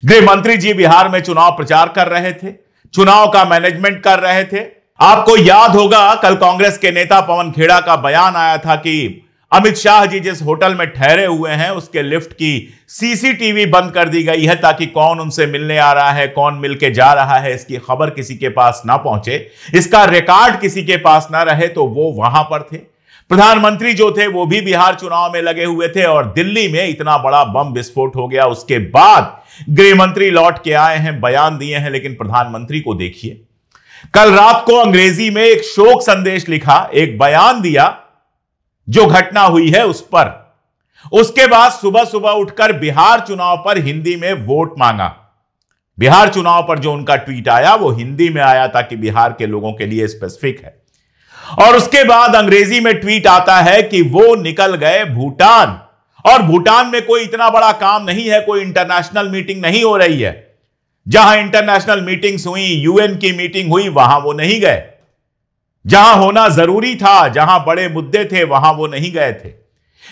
गृह मंत्री जी बिहार में चुनाव प्रचार कर रहे थे, चुनाव का मैनेजमेंट कर रहे थे। आपको याद होगा कल कांग्रेस के नेता पवन खेड़ा का बयान आया था कि अमित शाह जी जिस होटल में ठहरे हुए हैं उसके लिफ्ट की सीसीटीवी बंद कर दी गई है ताकि कौन उनसे मिलने आ रहा है, कौन मिलके जा रहा है, इसकी खबर किसी के पास ना पहुंचे, इसका रिकॉर्ड किसी के पास ना रहे। तो वो वहां पर थे। प्रधानमंत्री जो थे वो भी बिहार चुनाव में लगे हुए थे और दिल्ली में इतना बड़ा बम विस्फोट हो गया। उसके बाद गृह मंत्री लौट के आए हैं, बयान दिए हैं, लेकिन प्रधानमंत्री को देखिए, कल रात को अंग्रेजी में एक शोक संदेश लिखा, एक बयान दिया जो घटना हुई है उस पर। उसके बाद सुबह सुबह उठकर बिहार चुनाव पर हिंदी में वोट मांगा। बिहार चुनाव पर जो उनका ट्वीट आया वो हिंदी में आया ताकि बिहार के लोगों के लिए स्पेसिफिक है। और उसके बाद अंग्रेजी में ट्वीट आता है कि वो निकल गए भूटान, और भूटान में कोई इतना बड़ा काम नहीं है, कोई इंटरनेशनल मीटिंग नहीं हो रही है। जहां इंटरनेशनल मीटिंग्स हुई, यूएन की मीटिंग हुई, वहां वो नहीं गए। जहां होना जरूरी था, जहां बड़े मुद्दे थे, वहां वो नहीं गए थे।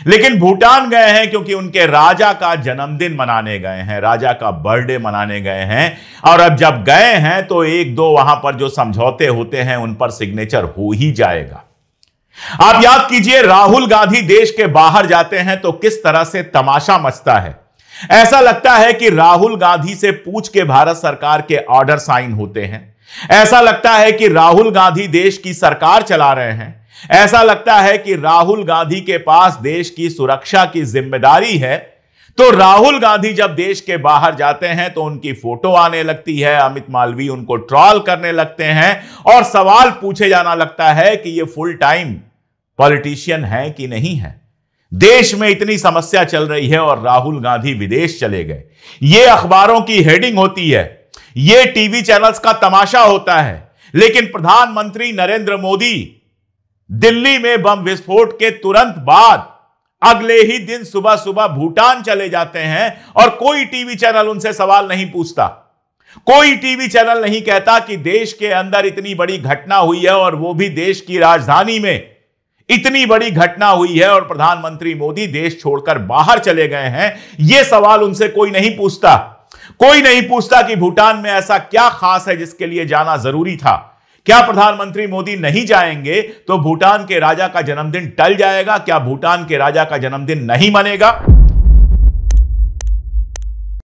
लेकिन भूटान गए हैं क्योंकि उनके राजा का जन्मदिन मनाने गए हैं, राजा का बर्थडे मनाने गए हैं। और अब जब गए हैं तो एक दो वहां पर जो समझौते होते हैं उन पर सिग्नेचर हो ही जाएगा। आप याद कीजिए, राहुल गांधी देश के बाहर जाते हैं तो किस तरह से तमाशा मचता है। ऐसा लगता है कि राहुल गांधी से पूछ के भारत सरकार के ऑर्डर साइन होते हैं। ऐसा लगता है कि राहुल गांधी देश की सरकार चला रहे हैं। ऐसा लगता है कि राहुल गांधी के पास देश की सुरक्षा की जिम्मेदारी है। तो राहुल गांधी जब देश के बाहर जाते हैं तो उनकी फोटो आने लगती है, अमित मालवीय उनको ट्रोल करने लगते हैं और सवाल पूछे जाना लगता है कि ये फुल टाइम पॉलिटिशियन है कि नहीं है। देश में इतनी समस्या चल रही है और राहुल गांधी विदेश चले गए, ये अखबारों की हेडिंग होती है, ये टीवी चैनल्स का तमाशा होता है। लेकिन प्रधानमंत्री नरेंद्र मोदी दिल्ली में बम विस्फोट के तुरंत बाद अगले ही दिन सुबह सुबह भूटान चले जाते हैं और कोई टीवी चैनल उनसे सवाल नहीं पूछता। कोई टीवी चैनल नहीं कहता कि देश के अंदर इतनी बड़ी घटना हुई है और वो भी देश की राजधानी में इतनी बड़ी घटना हुई है और प्रधानमंत्री मोदी देश छोड़कर बाहर चले गए हैं। यह सवाल उनसे कोई नहीं पूछता। कोई नहीं पूछता कि भूटान में ऐसा क्या खास है जिसके लिए जाना जरूरी था। क्या प्रधानमंत्री मोदी नहीं जाएंगे तो भूटान के राजा का जन्मदिन टल जाएगा? क्या भूटान के राजा का जन्मदिन नहीं मनेगा?